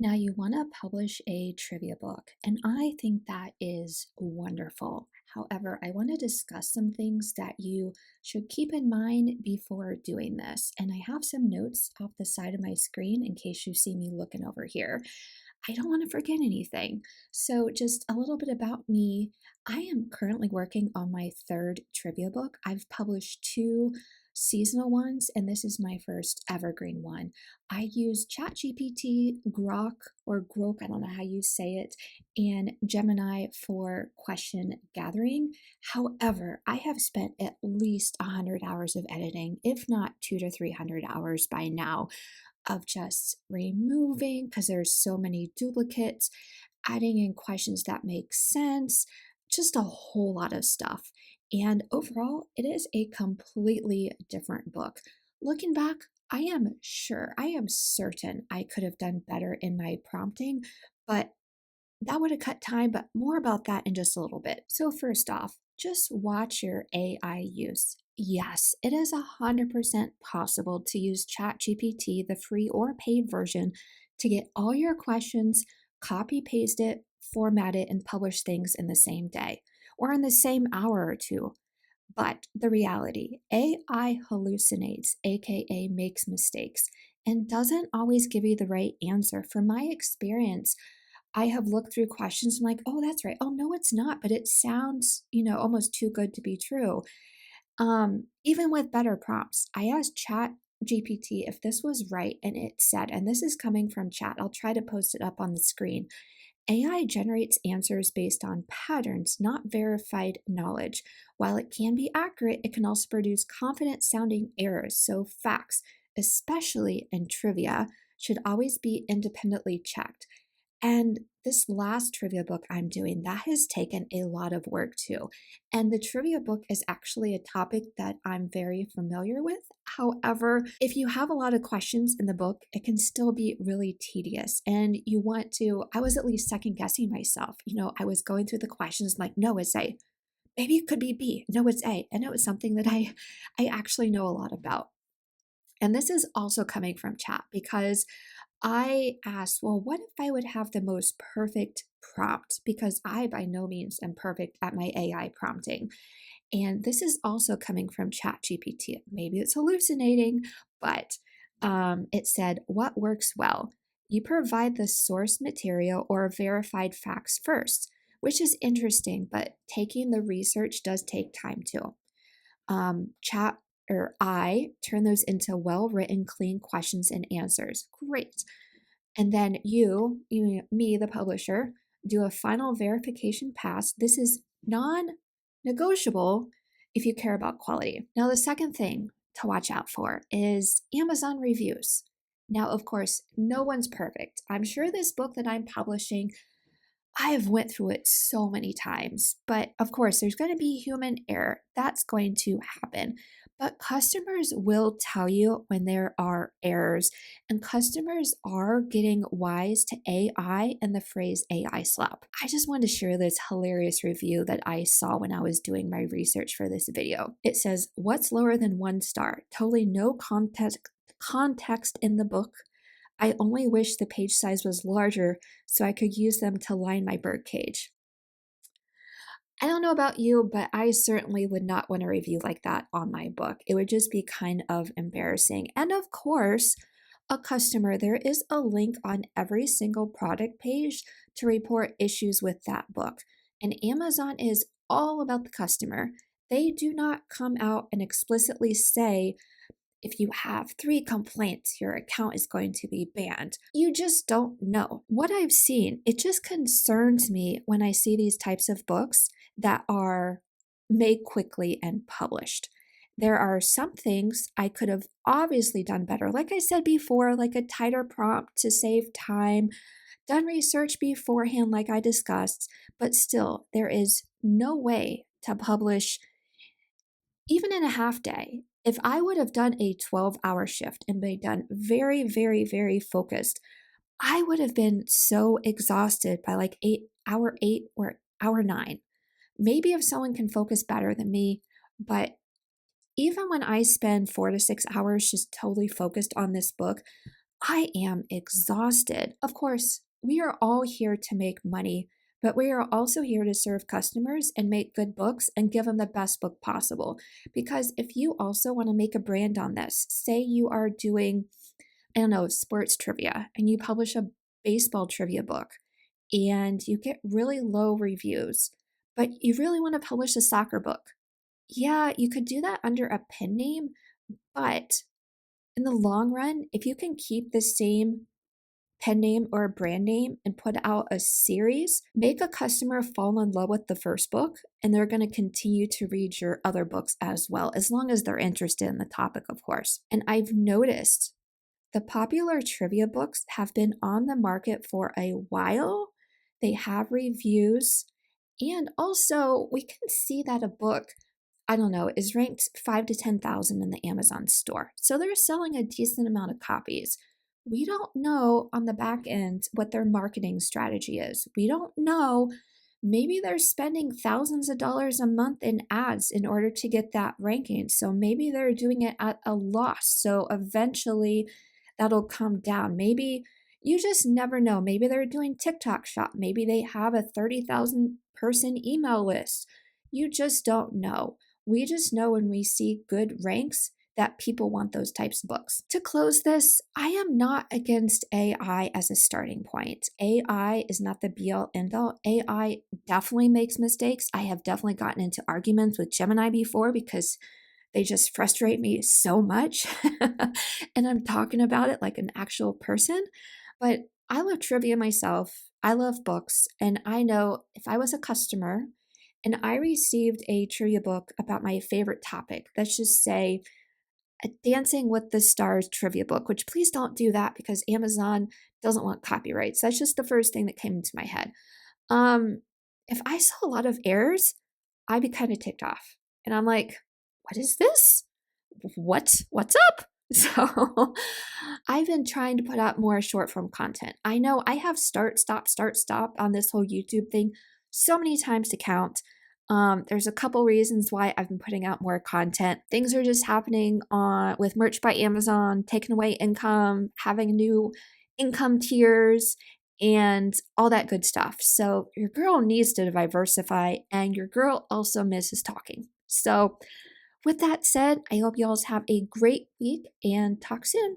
Now, you want to publish a trivia book, and I think that is wonderful. However, I want to discuss some things that you should keep in mind before doing this. And I have some notes off the side of my screen in case you see me looking over here. I don't want to forget anything. So, just a little bit about me. I am currently working on my third trivia book. I've published two seasonal ones, and this is my first evergreen one. I use ChatGPT, Grok, or Grok, I don't know how you say it, and Gemini for question gathering. However, I have spent at least 100 hours of editing, if not 200 to 300 hours by now, of just removing, because there's so many duplicates, adding in questions that make sense, just a whole lot of stuff. And overall, it is a completely different book. Looking back, I am certain I could have done better in my prompting, but that would have cut time, but more about that in just a little bit. So, first off, just watch your AI use. Yes, it is 100% possible to use ChatGPT, the free or paid version, to get all your questions, copy paste it, format it, and publish things in the same day or in the same hour or two. But the reality, AI hallucinates, aka makes mistakes, and doesn't always give you the right answer. From my experience, I have looked through questions. I'm like, oh, that's right. Oh, no, it's not. But it sounds, almost too good to be true. Even with better prompts, I asked Chat GPT if this was right, and it said, and this is coming from Chat. I'll try to post it up on the screen. AI generates answers based on patterns, not verified knowledge. While it can be accurate, it can also produce confident sounding errors. So, facts, especially in trivia, should always be independently checked. And this last trivia book I'm doing, that has taken a lot of work too. And the trivia book is actually a topic that I'm very familiar with. However, if you have a lot of questions in the book, it can still be really tedious. And you want to, I was at least second guessing myself. I was going through the questions like, no, it's A. Maybe it could be B. No, it's A. And it was something that I actually know a lot about. And this is also coming from chat because I asked, well, what if I would have the most perfect prompt? Because I, by no means, am perfect at my AI prompting. And this is also coming from ChatGPT. Maybe it's hallucinating, but it said, what works well? You provide the source material or verified facts first, which is interesting, but taking the research does take time too. Chat or I turn those into well written, clean questions and answers. Great. And then me, the publisher, do a final verification pass. This is non negotiable if you care about quality. Now, the second thing to watch out for is Amazon reviews. Now, of course, no one's perfect. I'm sure this book that I'm publishing, I have went through it so many times, but of course, there's going to be human error. That's going to happen. But customers will tell you when there are errors, and customers are getting wise to AI and the phrase AI slap. I just wanted to share this hilarious review that I saw when I was doing my research for this video. It says, what's lower than 1 star? Totally no context in the book. I only wish the page size was larger so I could use them to line my bird cage. I don't know about you, but I certainly would not want a review like that on my book. It would just be kind of embarrassing. And of course, a customer, there is a link on every single product page to report issues with that book. And Amazon is all about the customer. They do not come out and explicitly say, if you have 3 complaints, your account is going to be banned. You just don't know. What I've seen, it just concerns me when I see these types of books that are made quickly and published. There are some things I could have obviously done better. Like I said before, like a tighter prompt to save time, done research beforehand, like I discussed, but still, there is no way to publish even in a half day. If I would have done a 12-hour shift and been done very, very, very focused, I would have been so exhausted by like hour 8 or hour 9. Maybe if someone can focus better than me, but even when I spend 4 to 6 hours just totally focused on this book, I am exhausted. Of course, we are all here to make money, but we are also here to serve customers and make good books and give them the best book possible. Because if you also want to make a brand on this, say you are doing, I don't know, sports trivia and you publish a baseball trivia book and you get really low reviews, but you really want to publish a soccer book. Yeah, you could do that under a pen name, but in the long run, if you can keep the same pen name or a brand name and put out a series, make a customer fall in love with the first book, and they're going to continue to read your other books as well, as long as they're interested in the topic, of course. And I've noticed the popular trivia books have been on the market for a while. They have reviews, and also we can see that a book, I don't know, is ranked 5 to 10,000 in the Amazon store. So they're selling a decent amount of copies. We don't know on the back end what their marketing strategy is. We don't know. Maybe they're spending thousands of dollars a month in ads in order to get that ranking. So maybe they're doing it at a loss. So eventually that'll come down. Maybe you just never know. Maybe they're doing TikTok shop. Maybe they have a 30,000 person email list. You just don't know. We just know when we see good ranks that people want those types of books. To close this, I am not against AI as a starting point. AI is not the be all end all. AI definitely makes mistakes. I have definitely gotten into arguments with Gemini before because they just frustrate me so much. And I'm talking about it like an actual person. But I love trivia myself. I love books. And I know if I was a customer and I received a trivia book about my favorite topic, let's just say a Dancing with the Stars trivia book, which please don't do that because Amazon doesn't want copyrights. That's just the first thing that came into my head. Um, if I saw a lot of errors, I'd be kind of ticked off. And I'm like, what is this? What's up? So I've been trying to put out more short form content. I know I have start, stop on this whole YouTube thing so many times to count. There's a couple reasons why I've been putting out more content. Things are just happening on with Merch by Amazon, taking away income, having new income tiers, and all that good stuff. So your girl needs to diversify, and your girl also misses talking. So with that said, I hope you all have a great week and talk soon.